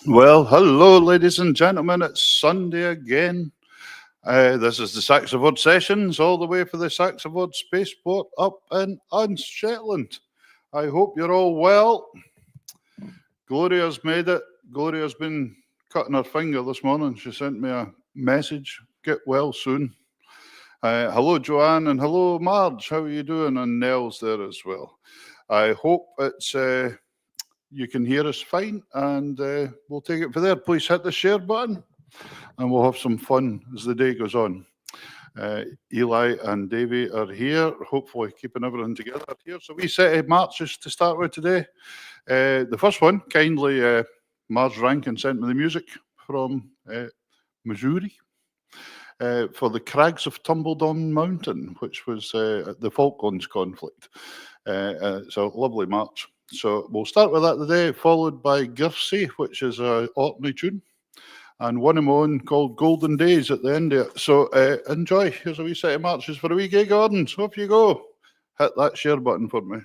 Well, hello, ladies and gentlemen. It's Sunday again. This is the SaxaVord Sessions, all the way for the SaxaVord Spaceport up in Shetland. I hope you're all well. Gloria's made it. Gloria's been cutting her finger this morning. She sent me a message. Get well soon. Hello, Joanne, and hello, Marge. How are you doing? And Nell's there as well. I hope it's you can hear us fine, and we'll take it from there. Please hit the share button, and we'll have some fun as the day goes on. Eli and Davey are here, hopefully keeping everything together here. So we set a marches to start with today. The first one, kindly, Marge Rankin sent me the music from Missouri for the Crags of Tumbledown Mountain, which was the Falklands conflict. It's a lovely march. So we'll start with that today, followed by Girsey, which is a Orkney tune, and one of my own called Golden Days at the end of it. So enjoy. Here's a wee set of marches for a wee gay garden. So off you go. Hit that share button for me.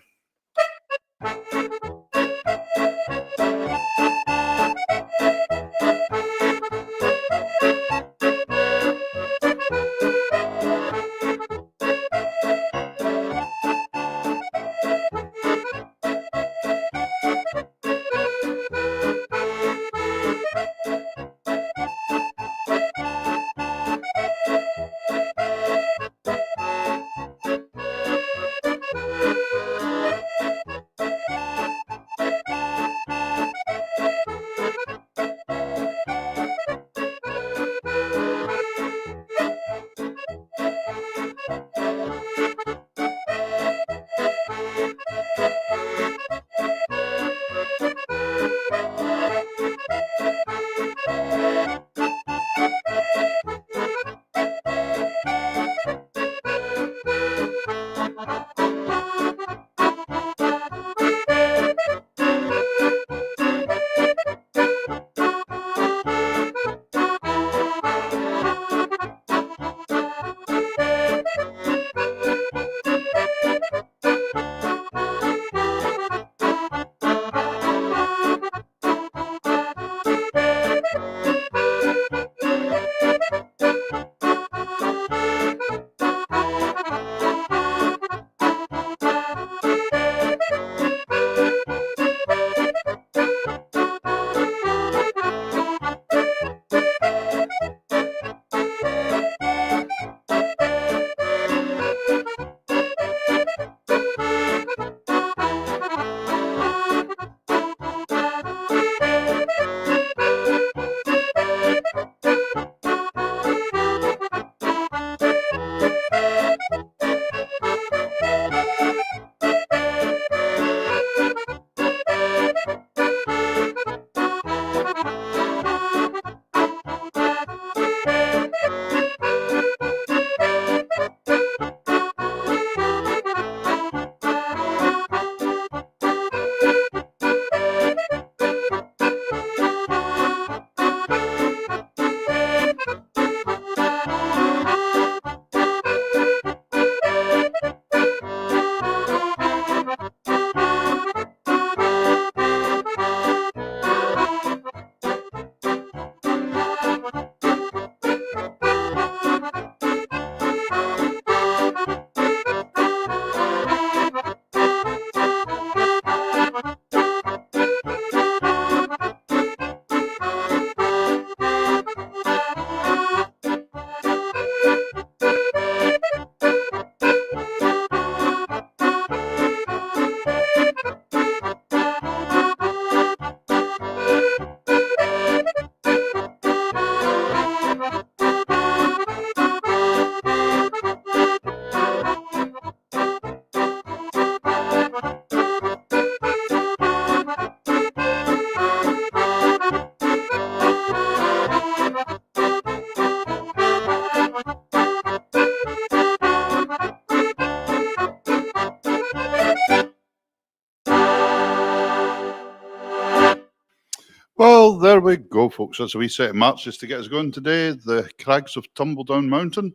Well, there we go, folks. That's a wee set of marches to get us going today. The Crags of Tumbledown Mountain,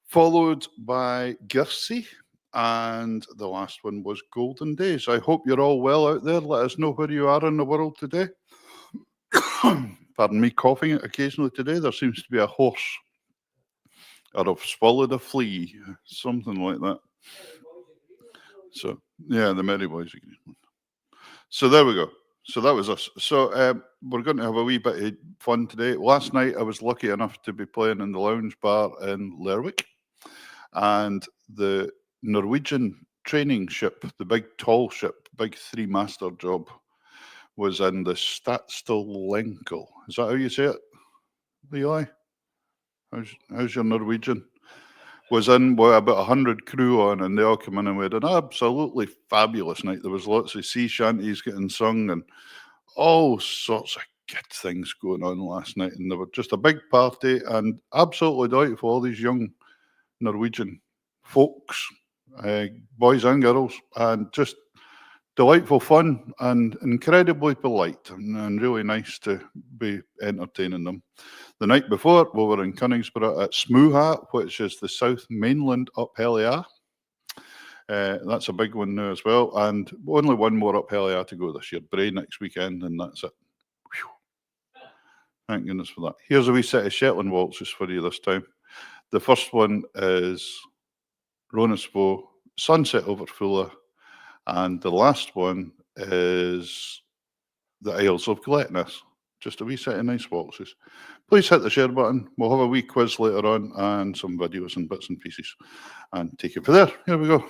followed by Girsey, and the last one was Golden Days. I hope you're all well out there. Let us know where you are in the world today. Pardon me, coughing occasionally today. There seems to be a horse, or I've swallowed a flea, something like that. So, yeah, the Merry Boys again. So there we go. So that was us. So we're going to have a wee bit of fun today. Last night I was lucky enough to be playing in the lounge bar in Lerwick, and the Norwegian training ship, the big tall ship, big 3-master job, was in the Statstellenkel. Is that how you say it, Levi? How's your Norwegian? Was in with about 100 crew on, and they all came in and we had an absolutely fabulous night. There was lots of sea shanties getting sung and all sorts of good things going on last night. And there was just a big party and absolutely delightful. All these young Norwegian folks, boys and girls, and just delightful fun and incredibly polite and really nice to be entertaining them. The night before, we were in Konigsberg at Smuha, which is the South Mainland up Hellier. That's a big one now as well. And only one more up Hellier to go this year. Bray next weekend, and that's it. Whew. Thank goodness for that. Here's a wee set of Shetland waltzes for you this time. The first one is Ronisvo, Sunset over Fulla. And the last one is the Isles of Gletness. Just a wee set of nice waltzes. Please hit the share button. We'll have a wee quiz later on and some videos and bits and pieces. And take it from there. Here we go.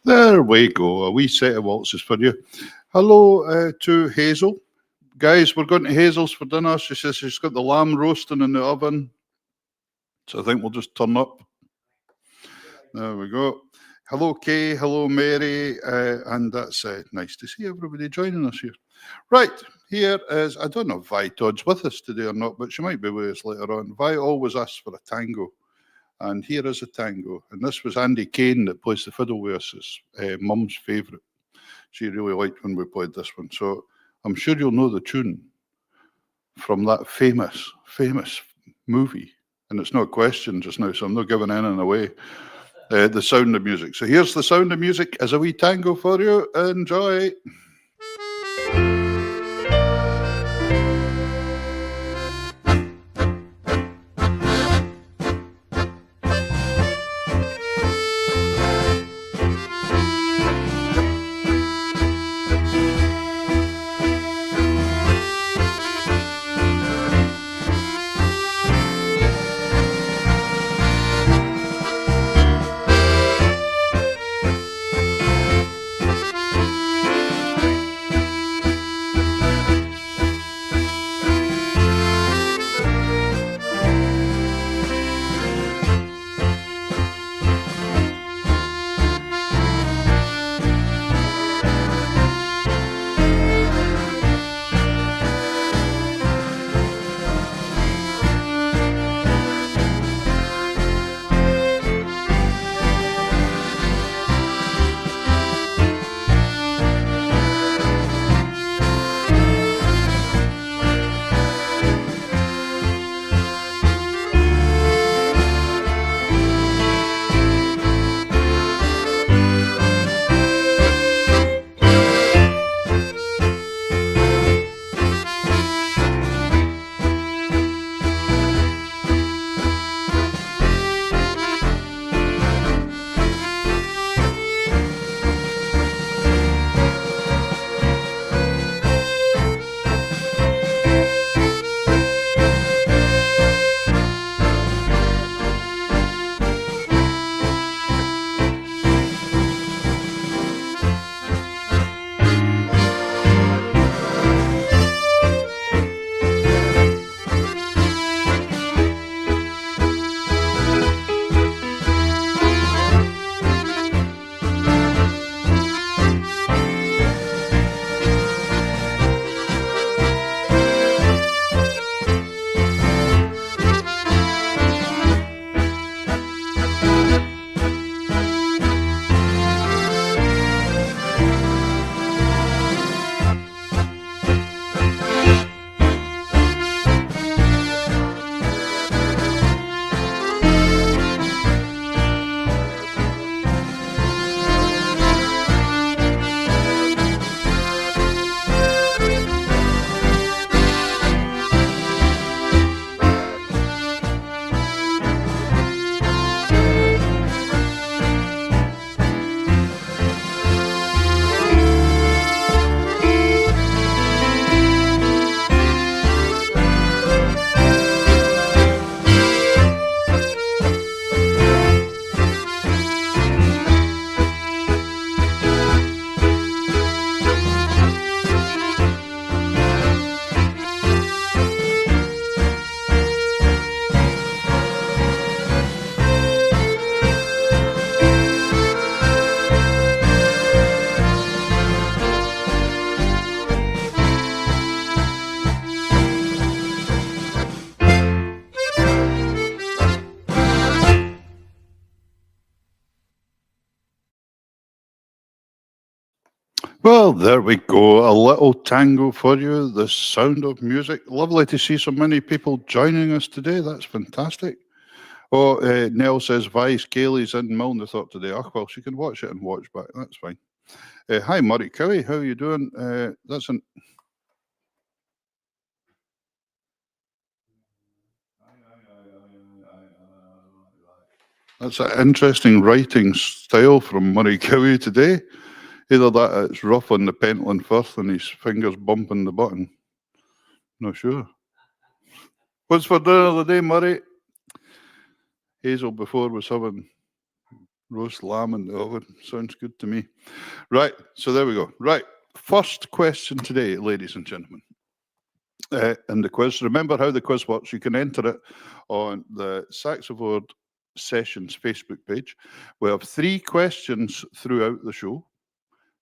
There we go, a wee set of waltzes for you. Hello to Hazel. Guys, we're going to Hazel's for dinner. She says she's got the lamb roasting in the oven. So I think we'll just turn up. There we go. Hello, Kay. Hello, Mary. And that's nice to see everybody joining us here. Right, here is, I don't know if Vi Todd's with us today or not, but she might be with us later on. Vi always asks for a tango. And here is a tango. And this was Andy Kane that plays the fiddle with us. It's Mum's favourite. She really liked when we played this one. So I'm sure you'll know the tune from that famous movie. And it's not a question just now, so I'm not giving anything away. The Sound of Music. So here's The Sound of Music as a wee tango for you. Enjoy. Well, there we go. A little tango for you. The Sound of Music. Lovely to see so many people joining us today. That's fantastic. Oh, Nell says Vice Kaylee's in Milnathorpe today. Oh, well, she can watch it and watch back. That's fine. Hi, Murray Cowie. How are you doing? That's an. That's an interesting writing style from Murray Cowie today. Either that it's rough on the Pentland Firth and his fingers bumping the button. Not sure. What's for dinner today, Murray? Hazel before was having roast lamb in the oven. Sounds good to me. Right, so there we go. Right, first question today, ladies and gentlemen. And the quiz, remember how the quiz works. You can enter it on the SaxaVord Sessions Facebook page. We have 3 questions throughout the show.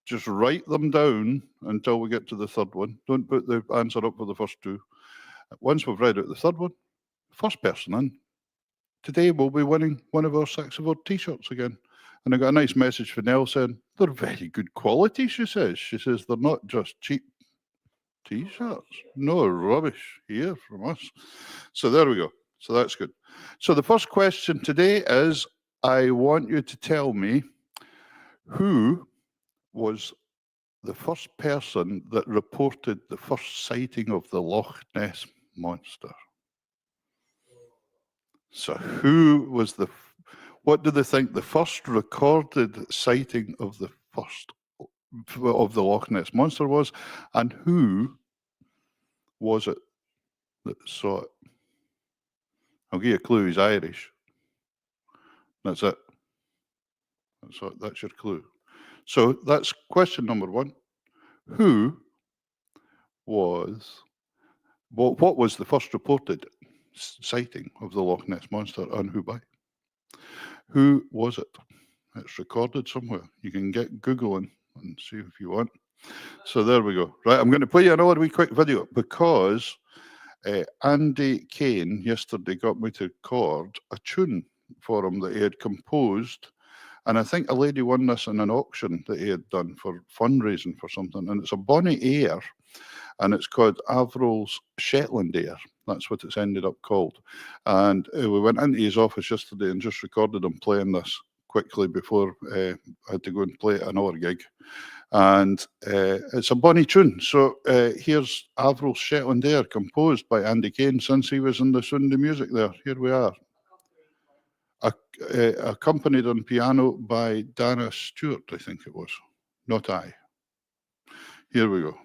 Just write them down until we get to the 3rd one. Don't put the answer up for the first 2. Once we've read out the 3rd one, first person in today will be winning one of our SaxaVord t-shirts again. And I got a nice message from Nell saying, they're very good quality, she says. She says they're not just cheap t-shirts. No rubbish here from us. So there we go. So that's good. So the first question today is, I want you to tell me who was the first person that reported the first sighting of the Loch Ness Monster. So who was what do they think the first recorded sighting of the Loch Ness Monster was, and who was it that saw it? I'll give you a clue, he's Irish. That's it. That's your clue. So that's question number 1. Who was, what was the first reported sighting of the Loch Ness Monster, and who by? Who was it? It's recorded somewhere. You can get Googling and see if you want. So there we go. Right, I'm going to play you another wee quick video because Andy Kane yesterday got me to record a tune for him that he had composed. And I think a lady won this in an auction that he had done for fundraising for something. And it's a bonny air, and it's called Avril's Shetland Air. That's what it's ended up called. And we went into his office yesterday and just recorded him playing this quickly before I had to go and play at another gig. And it's a bonny tune. So here's Avril's Shetland Air, composed by Andy Kane since he was in the Sunday music there. Here we are. Accompanied on piano by Dana Stewart, I think it was. Not I. Here we go.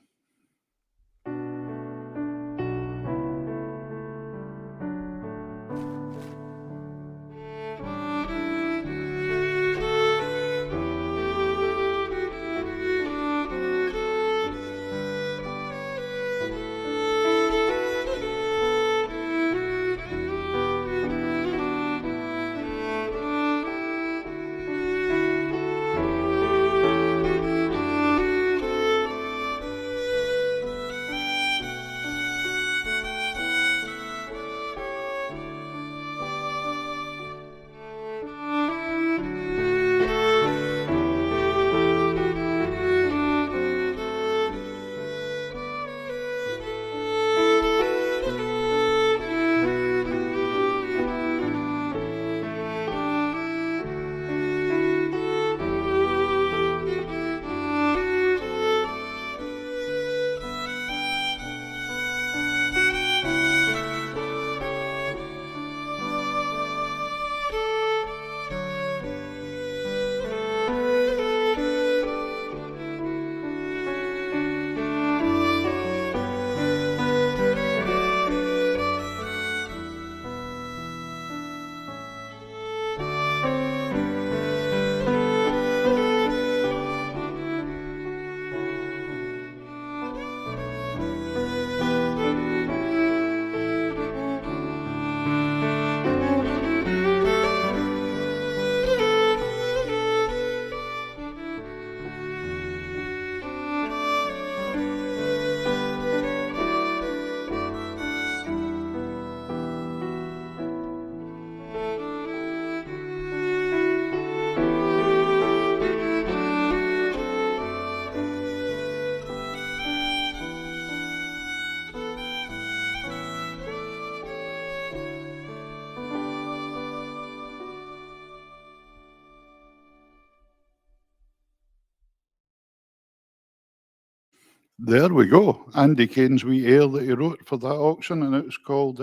There we go. Andy Kane's wee air that he wrote for that auction, and it was called,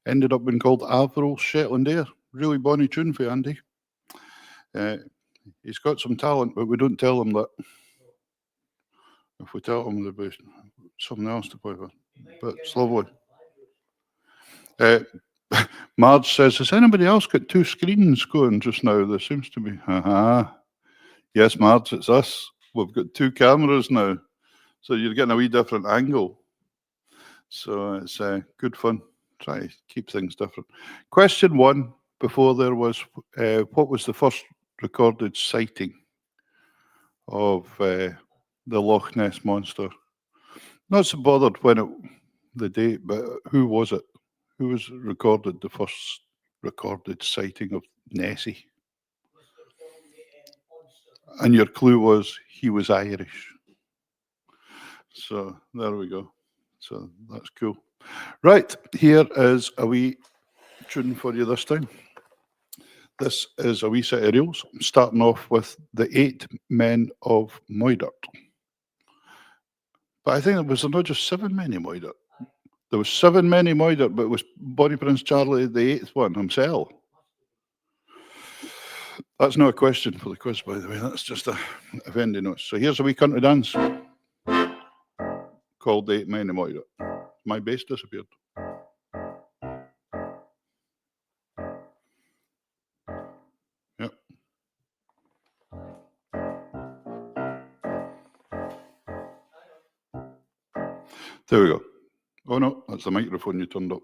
ended up being called Avril's Shetland Air. really bonny tune for Andy. He's got some talent, but we don't tell him that. If we tell him, there'll be something else to play for. But it's lovely. Marge says, has anybody else got two screens going just now? There seems to be. Yes, Marge, it's us. We've got two cameras now. So you're getting a wee different angle. So it's good fun. Try to keep things different. Question 1, before there was, what was the first recorded sighting of the Loch Ness Monster? Not so bothered the date, but who was it? Who was recorded the first recorded sighting of Nessie? And your clue was he was Irish. So there we go. So that's cool. Right, here is a wee tune for you this time. This is a wee set of reels, starting off with the 8 men of Moidart. But I think there was not just 7 men in Moidart. There was 7 men in Moidart, but it was Bonnie Prince Charlie, the 8th one himself. That's not a question for the quiz, by the way. That's just a Vendy notes. So here's a wee country dance called the 8 Men in Moidart. My bass disappeared. Yep. There we go. Oh no, that's the microphone you turned up.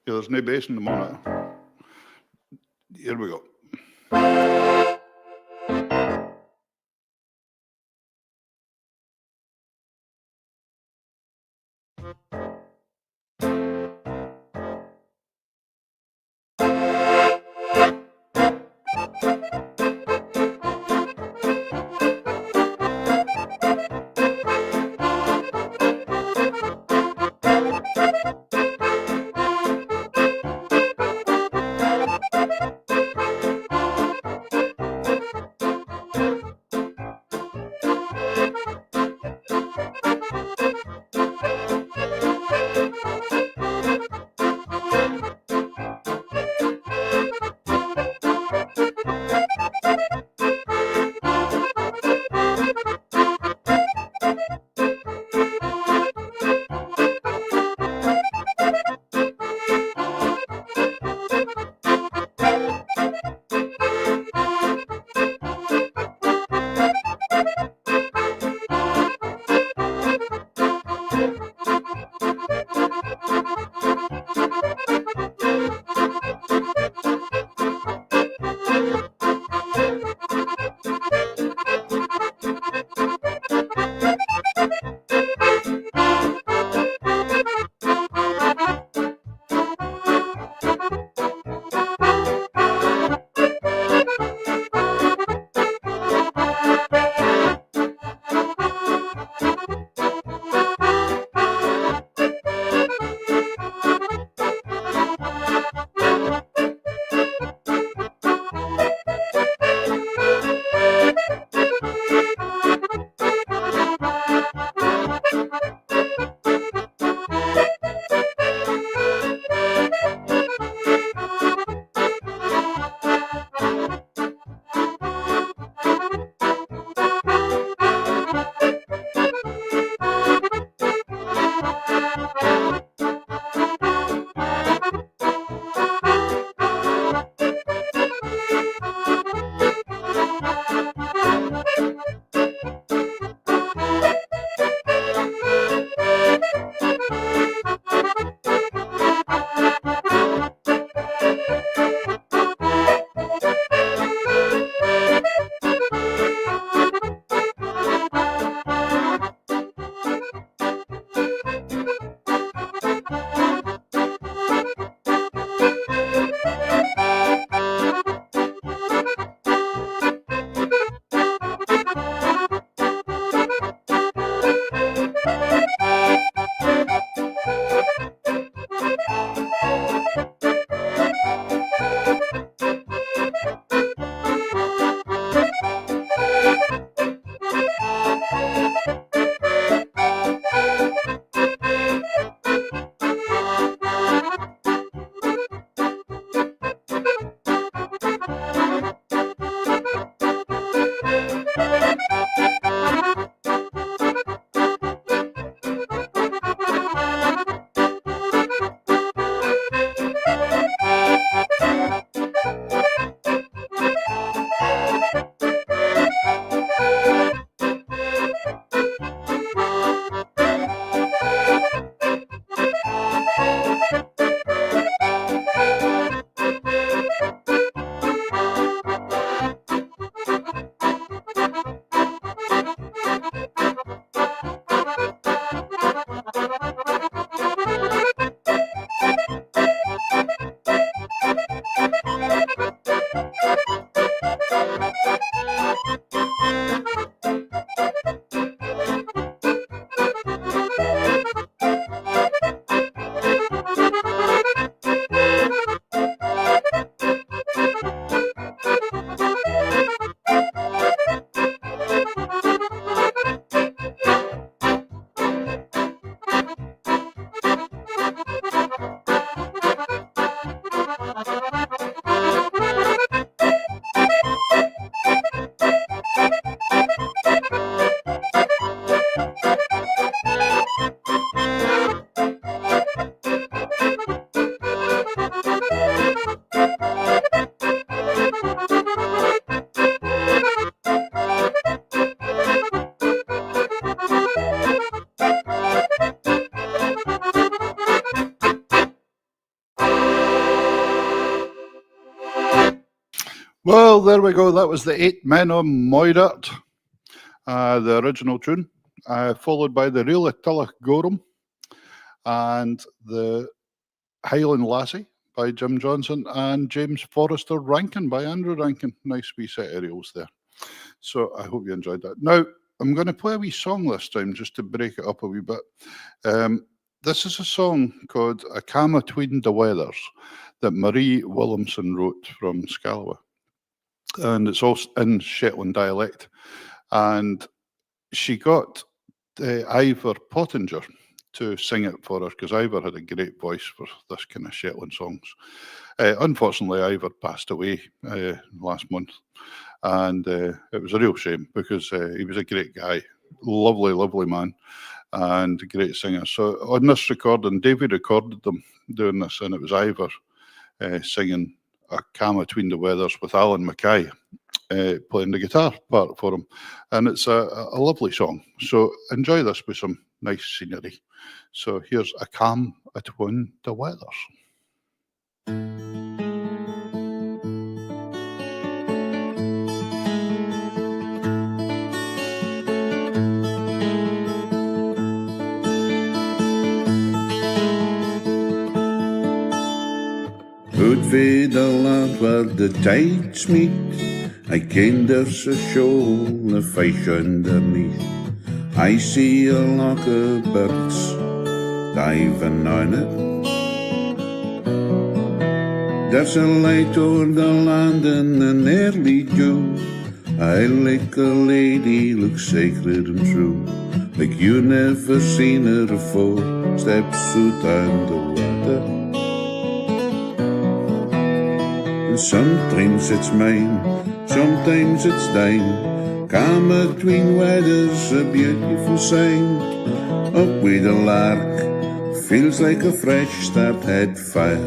Yeah, there's no bass in the monitor. Here we go. Well, there we go. That was the Eight Men of Moidart, the original tune, followed by the Real Tulloch Gorham and the Highland Lassie by Jim Johnson and James Forrester Rankin by Andrew Rankin. Nice wee set of reels there. So I hope you enjoyed that. Now, I'm going to play a wee song this time just to break it up a wee bit. This is a song called A Cam Atween the Weathers that Marie Williamson wrote from Scalwa. And it's also in Shetland dialect. And she got Ivor Pottinger to sing it for her because Ivor had a great voice for this kind of Shetland songs. Unfortunately, Ivor passed away last month. And it was a real shame because he was a great guy, lovely, lovely man, and a great singer. So on this recording, David recorded them doing this, and it was Ivor singing A Cam Atween the Weathers with Alan Mackay playing the guitar part for him. And it's a lovely song. So enjoy this with some nice scenery. So here's A Cam Atween the Weathers. Uit ved de land waar de tijd meet, I ken there's a shoal, a fish underneath. I see a lock of birds diving on it. There's a light o'er the land and an early dew. I like a lady, look sacred and true, like you never seen her before, steps out on the water. Sometimes it's mine, sometimes it's thine. Calm between weathers, a beautiful sign. Up with the lark, feels like a fresh start head fire.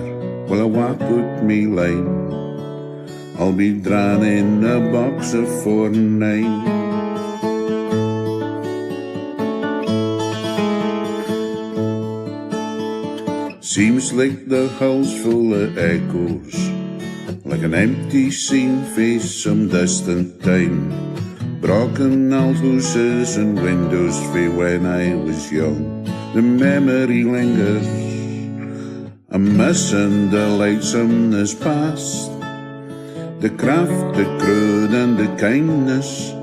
Well, I walk with me line, I'll be drawn in a box of 4 and 9. Seems like the house full of echoes, like an empty scene faced some distant time. Broken old houses and windows for when I was young. The memory lingers, I'm missing the lightsomeness past, the craft, the crude and the kindness.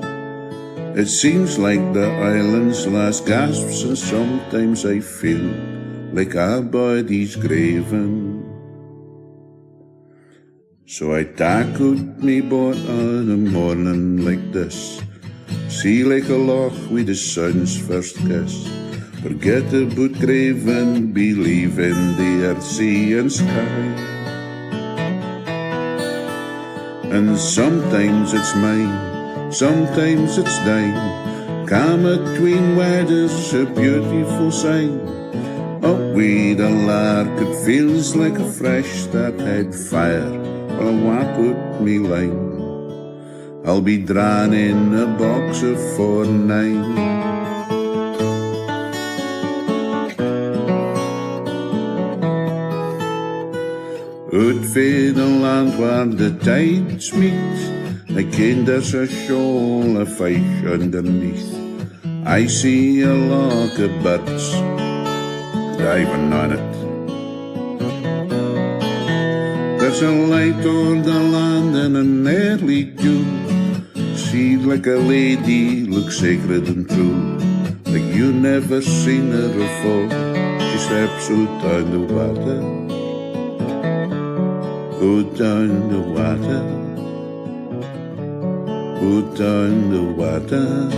It seems like the island's last gasps, and sometimes I feel like our body's graven. So I tackled me boat on a morning like this, see like a loch with the sun's first kiss. Forget about craving, believe in the earth, sea and sky. And sometimes it's mine, sometimes it's thine. Calm between weathers, a beautiful sign. Up with a lark, it feels like a fresh start head fire. Well, I walk with me line, I'll be drawn in a box of 4 and 9. Uit vir the land waar the tides meet, I ken there's a shoal of fish underneath. I see a lock of birds diving on it. There's a light on the land and an early dew. She like a lady, look sacred and true, like you never seen her before. She steps out on the water, out on the water, out on the water.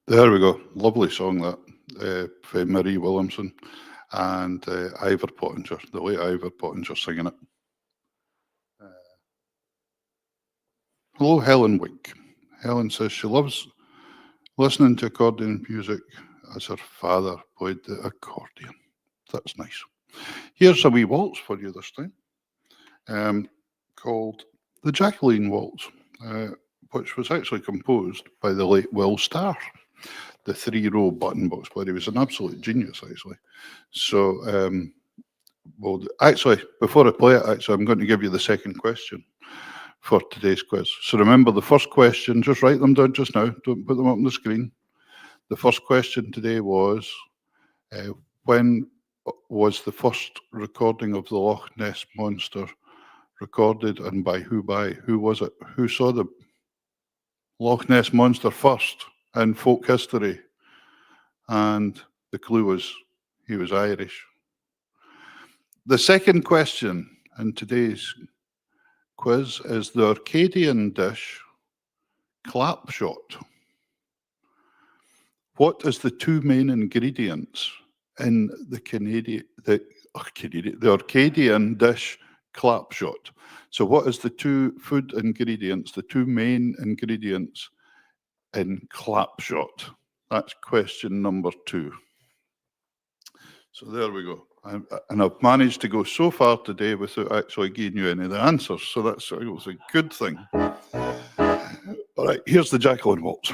There we go. Lovely song that for Marie Williamson and Ivor Pottinger, the late Ivor Pottinger singing it. Hello, Helen Wink. Helen says she loves listening to accordion music as her father played the accordion. That's nice. Here's a wee waltz for you this time, called the Jacqueline Waltz, which was actually composed by the late Will Starr, the 3-row button box player. He was an absolute genius, actually. So, well, actually, before I play it, I'm going to give you the second question for today's quiz. So remember the first question, just write them down just now, don't put them up on the screen. The first question today was, when was the first recording of the Loch Ness Monster recorded, and by who? Who was it? Who saw the Loch Ness Monster first in folk history? And the clue was he was Irish. The second question in today's quiz is the Arcadian dish clapshot. What is the two main ingredients in the Arcadian dish clapshot? So what is the two food ingredients, the two main ingredients in clapshot? That's question number 2. So there we go. And I've managed to go so far today without actually giving you any of the answers. So it was a good thing. All right, here's the Jacqueline Waltz.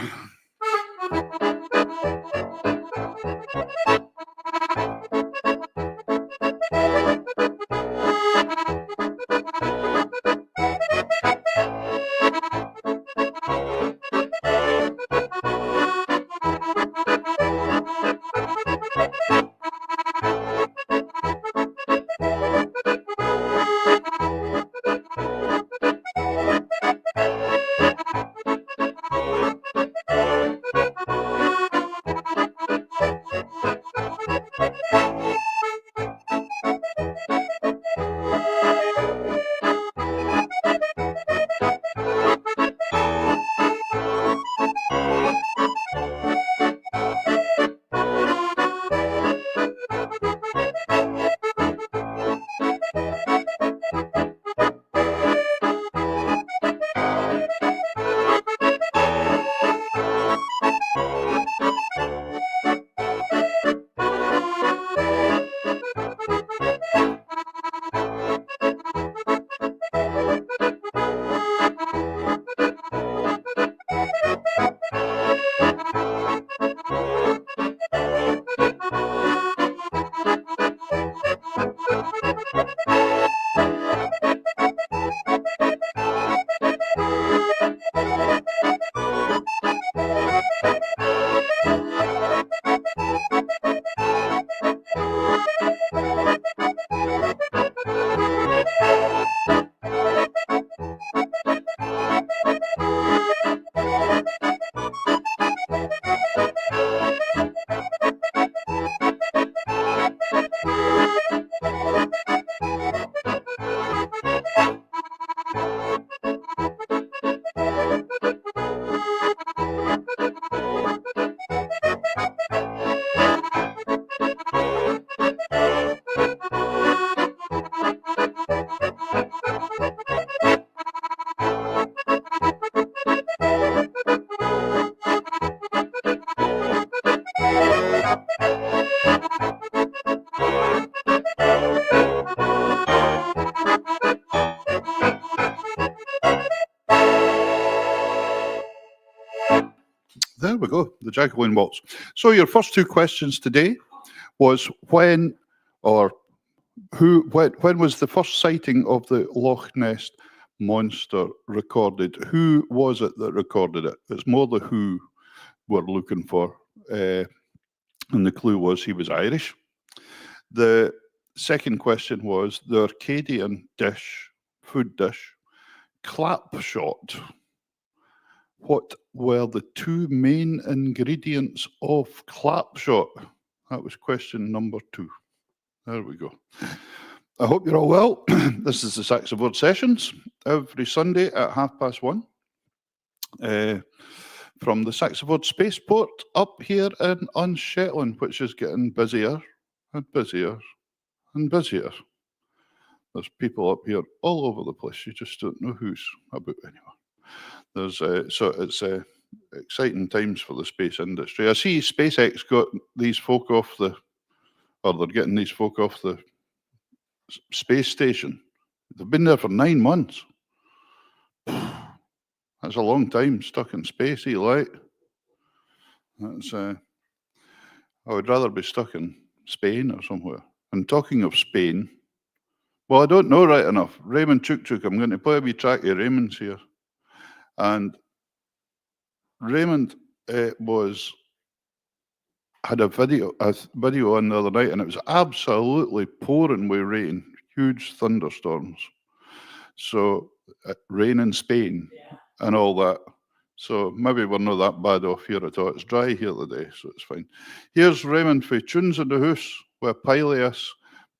There we go, the Jacqueline Waltz. So your first two questions today was when was the first sighting of the Loch Ness Monster recorded? Who was it that recorded it? It's more the who we're looking for. And the clue was he was Irish. The second question was the Arcadian food dish, clapshot. What were the two main ingredients of clapshot? That was question number 2. There we go. I hope you're all well. This is the SaxaVord Sessions every Sunday at 1:30 from the SaxaVord Spaceport up here in Unshetland, which is getting busier and busier and busier. There's people up here all over the place. You just don't know who's about anymore. There's so it's exciting times for the space industry. I see SpaceX got these folk off the, or they're getting these folk off the space station. They've been there for 9 months. That's a long time stuck in space, Eli. That's I would rather be stuck in Spain or somewhere. And talking of Spain, well, I don't know right enough. Raymond Chuk, I'm going to play a wee track of Raymond's here. And Raymond had a video on the other night, and it was absolutely pouring with rain, huge thunderstorms. So rain in Spain and all that. So maybe we're not that bad off here at all. It's dry here today, so it's fine. Here's Raymond for Tunes in the House with Pileus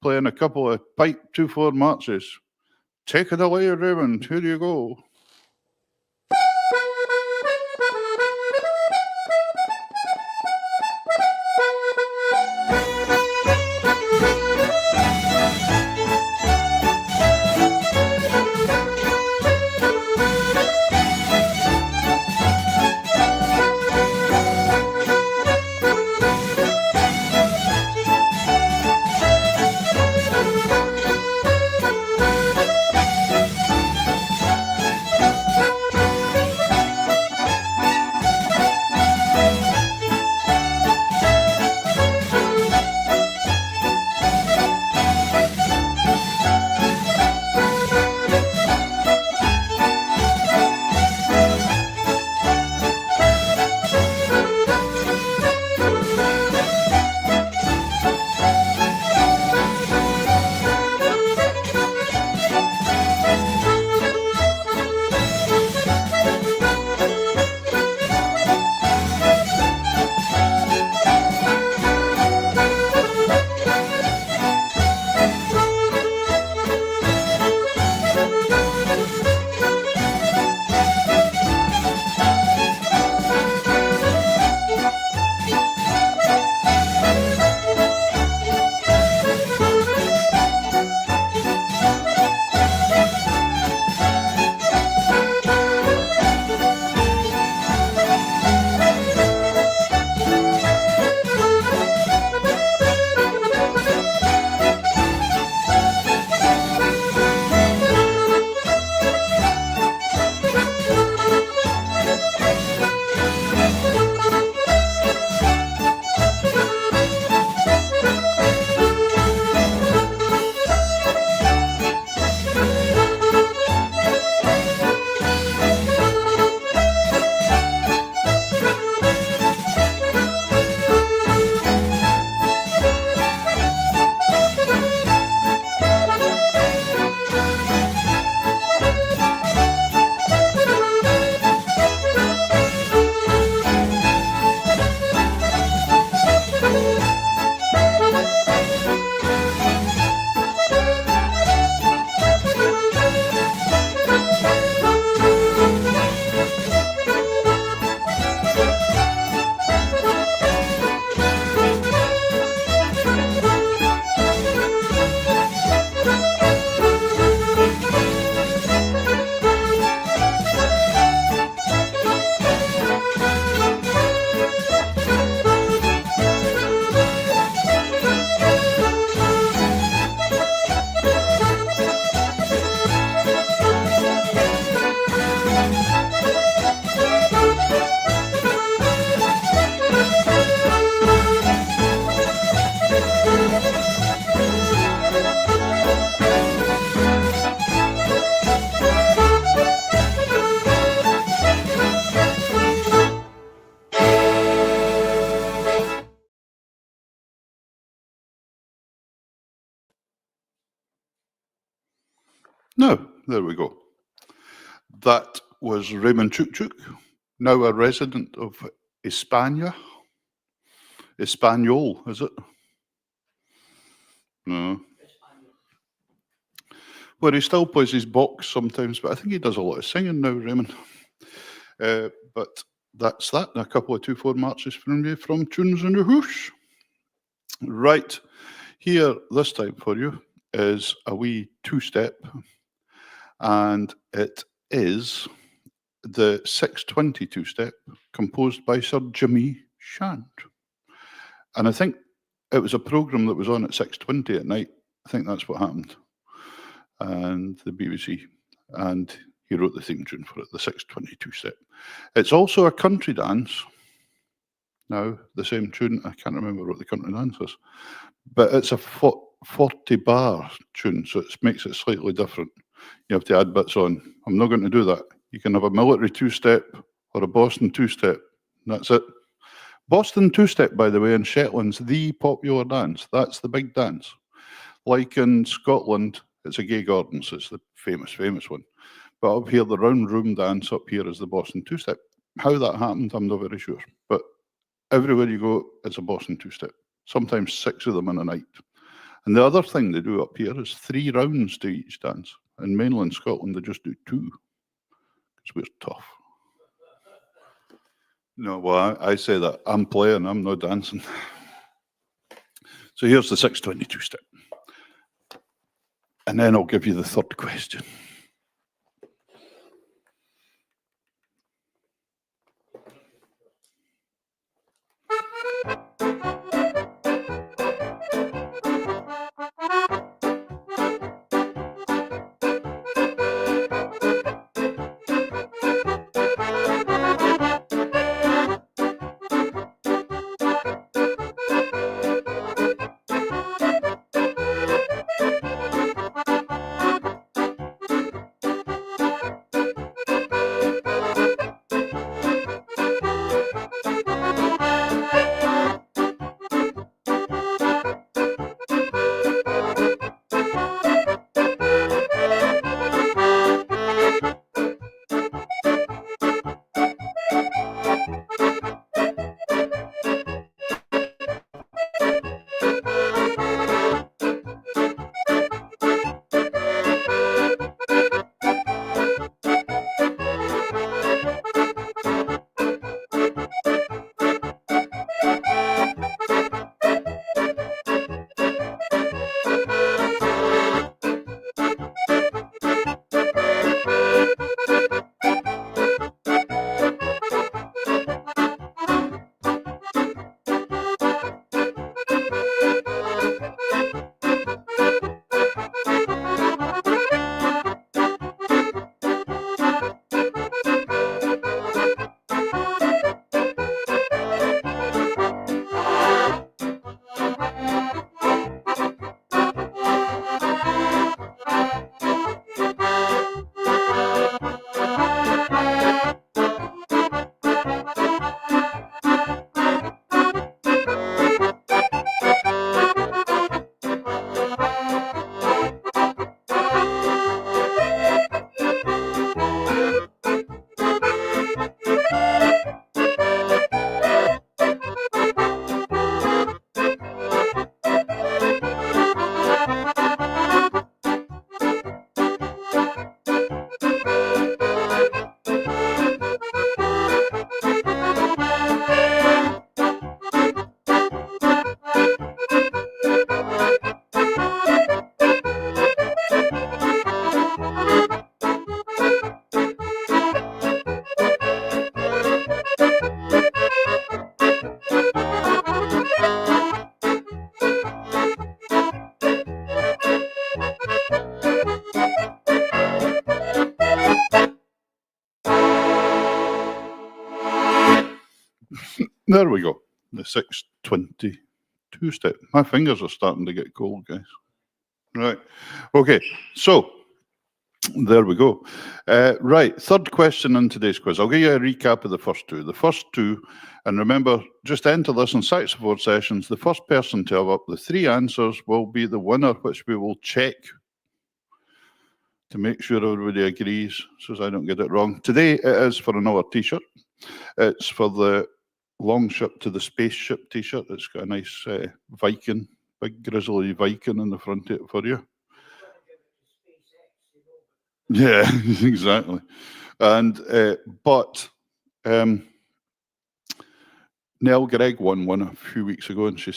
playing a couple of pipe 2/4 marches. Take it away, Raymond. Here you go. Now, there we go. That was Raymond Chuk, now a resident of España. Espanol, is it? No. Well, he still plays his box sometimes, but I think he does a lot of singing now, Raymond. But that's that, and a couple of 2/4 marches from you from Tunes in the House. Right, here this time for you is a wee two-step, and it is the 622 step composed by Sir Jimmy Shand. And I think it was a programme that was on at 6:20 at night. I think that's what happened. And the BBC. And he wrote the theme tune for it, the 622 step. It's also a country dance. Now, the same tune, I can't remember what the country dance is, but it's a 40 bar tune, so it makes it slightly different. You have to add bits on. I'm not going to do that. You can have a military two-step or a Boston two-step. That's it. Boston two-step, by the way, in Shetland's the popular dance. That's the big dance. Like in Scotland, it's a Gay Gordons. It's the famous one. But up here, the round room dance up here is the Boston two-step. How that happened, I'm not very sure. But everywhere you go, it's a Boston two-step. Sometimes 6 of them in a night. And the other thing they do up here is 3 rounds to each dance. In mainland Scotland, they just do 2. Because we're tough. No, well, I say that. I'm playing, I'm not dancing. So here's the 622 step. And then I'll give you the third question. There we go. The 622 step. My fingers are starting to get cold, guys. Right. Okay. So there we go. Right. Third question in today's quiz. I'll give you a recap of the first two. The first two, and remember, just enter this in SaxaVord Sessions. The first person to have up the 3 answers will be the winner, which we will check to make sure everybody agrees, so as I don't get it wrong. Today it is for another T-shirt. It's for the long ship to the spaceship T-shirt. It's got a nice Viking, big grizzly Viking in the front of it for you. Yeah, exactly. And but Nell Gregg won one a few weeks ago, and she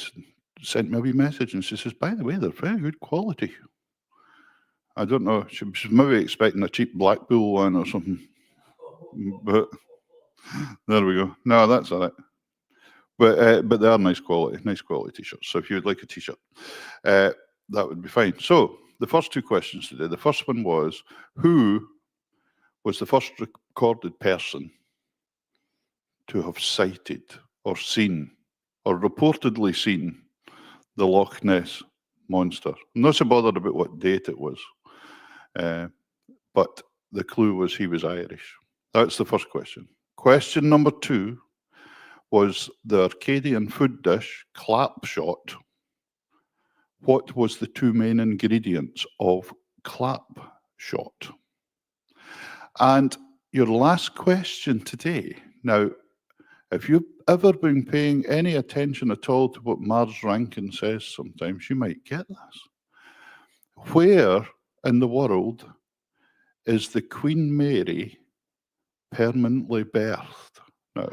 sent me a wee message, and she says, "By the way, they're very good quality." I don't know. She's maybe expecting a cheap Blackpool one or something. But there we go. No, that's all right. But they are nice quality t-shirts. So if you would like a t-shirt, that would be fine. So the first two questions today. The first one was, who was the first recorded person to have sighted or seen or reportedly seen the Loch Ness Monster? I'm not so bothered about what date it was, but the clue was he was Irish. That's the first question. Question number two was the Arcadian food dish clapshot. What was the two main ingredients of clapshot? And your last question today. Now, if you've ever been paying any attention at all to what Mars Rankin says sometimes, you might get this. Where in the world is the Queen Mary permanently birthed? Now,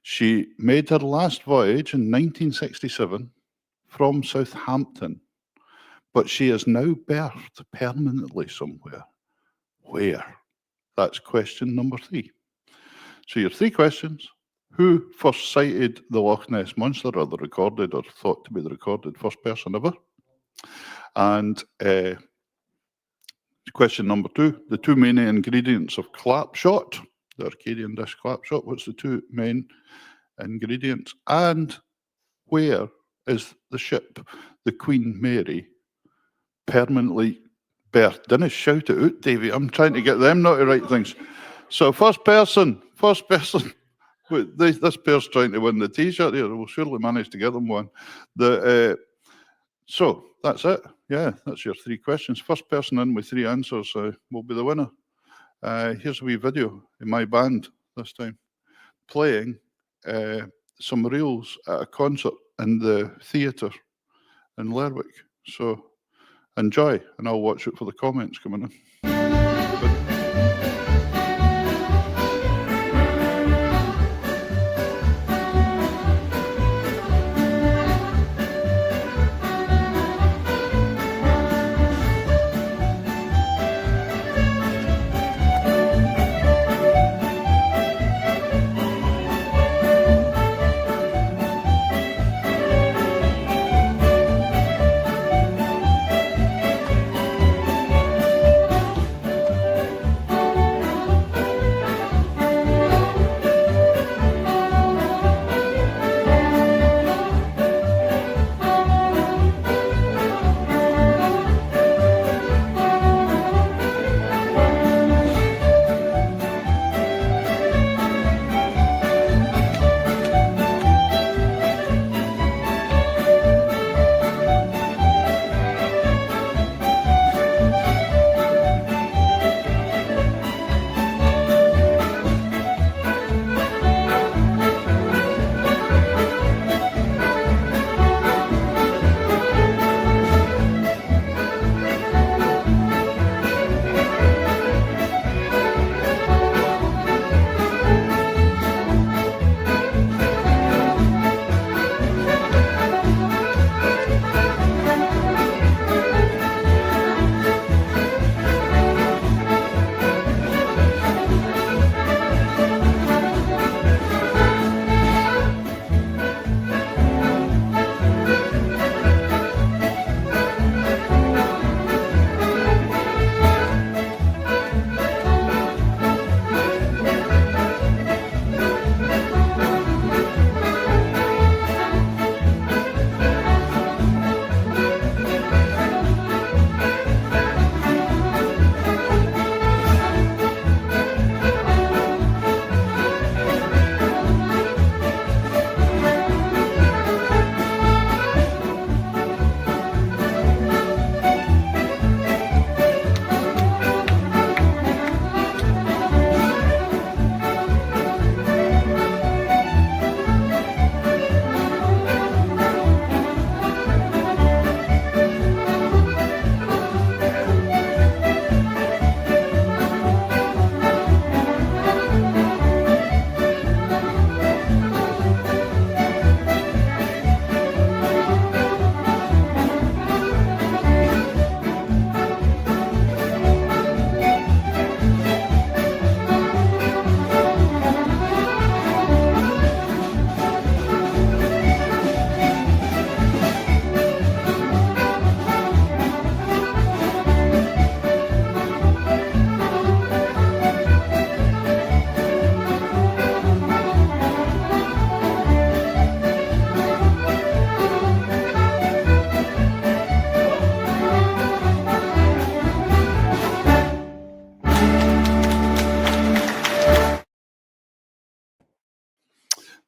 she made her last voyage in 1967 from Southampton, but she is now birthed permanently somewhere. Where? That's question number three. So your three questions: who first sighted the Loch Ness Monster, or the recorded or thought to be the recorded first person ever? And question number two, the two main ingredients of clapshot, the Arcadian dish clapshot. What's the two main ingredients? And where is the ship, the Queen Mary, permanently birthed? Didn't shout it out, Davey. I'm trying to get them not to write things. So first person. This pair's trying to win the t-shirt here. We'll surely manage to get them one. So that's it. Yeah, that's your three questions. First person in with three answers will be the winner. Here's a wee video in my band this time, playing some reels at a concert in the theatre in Lerwick. So enjoy, and I'll watch it for the comments coming in.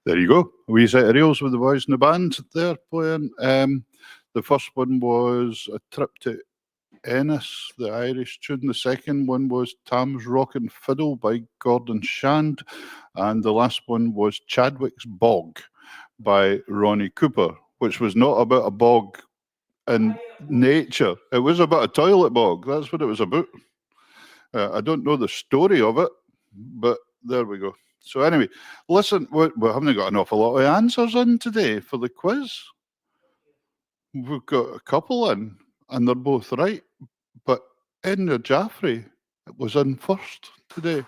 There you go. A wee set of reels with the boys in the band there playing. The first one was A Trip to Ennis, the Irish tune. The second one was Tam's Rockin' Fiddle by Gordon Shand. And the last one was Chadwick's Bog by Ronnie Cooper, which was not about a bog in nature. It was about a toilet bog. That's what it was about. I don't know the story of it, but there we go. So anyway, listen, we haven't got an awful lot of answers in today for the quiz. We've got a couple in, and they're both right. But Edna Jaffrey was in first today.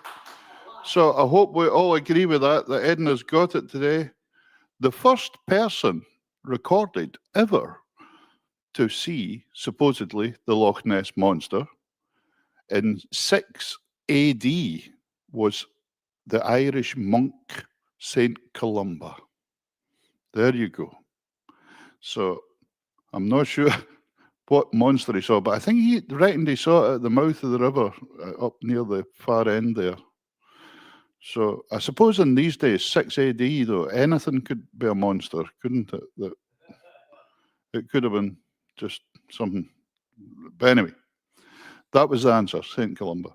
So I hope we all agree with that Edna's got it today. The first person recorded ever to see, supposedly, the Loch Ness Monster in 6 AD was the Irish monk St. Columba. There you go. So I'm not sure what monster he saw, but I think he reckoned he saw it at the mouth of the river up near the far end there. So I suppose in these days, 6 AD, though, anything could be a monster, couldn't it? It could have been just something. But anyway, that was the answer, St. Columba.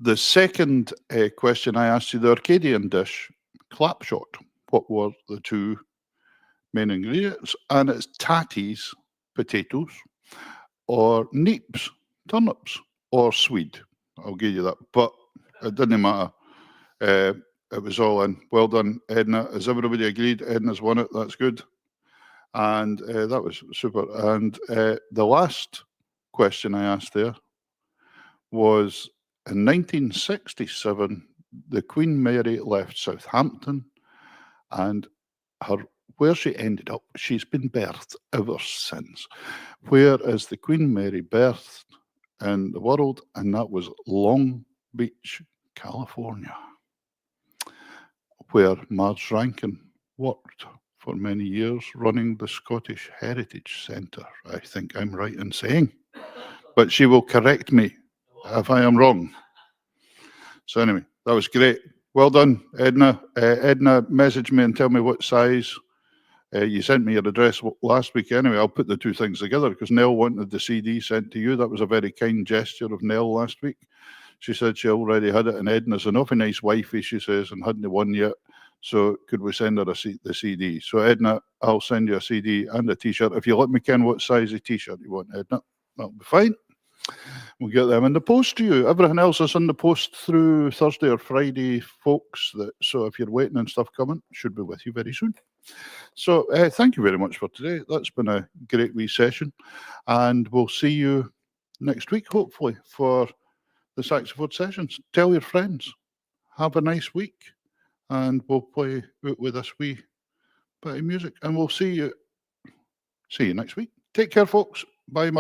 The second question I asked you, the Arcadian dish, clapshot. What were the two main ingredients? And it's tatties, potatoes, or neeps, turnips, or swede. I'll give you that. But it didn't matter. It was all in. Well done, Edna. Has everybody agreed? Edna's won it. That's good. And that was super. And the last question I asked there was, in 1967, the Queen Mary left Southampton, and where she ended up, she's been birthed ever since. Where is the Queen Mary birthed in the world? And that was Long Beach, California, where Marge Rankin worked for many years running the Scottish Heritage Centre. I think I'm right in saying, but she will correct me if I am wrong. So anyway, that was great. Well done, Edna. Edna, message me and tell me what size. You sent me your address last week anyway. I'll put the two things together because Nell wanted the CD sent to you. That was a very kind gesture of Nell last week. She said she already had it, and Edna's an awfully nice wifey, she says, and hadn't won yet. So could we send her the CD? So Edna, I'll send you a CD and a T-shirt. If you let me ken what size of T-shirt you want, Edna, that'll be fine. We'll get them in the post to you. Everything else is in the post through Thursday or Friday, folks. So if you're waiting on stuff coming, should be with you very soon. So thank you very much for today. That's been a great wee session. And we'll see you next week, hopefully, for the SaxaVord Sessions. Tell your friends. Have a nice week. And we'll play with this wee bit of music. And we'll see you next week. Take care, folks. Bye.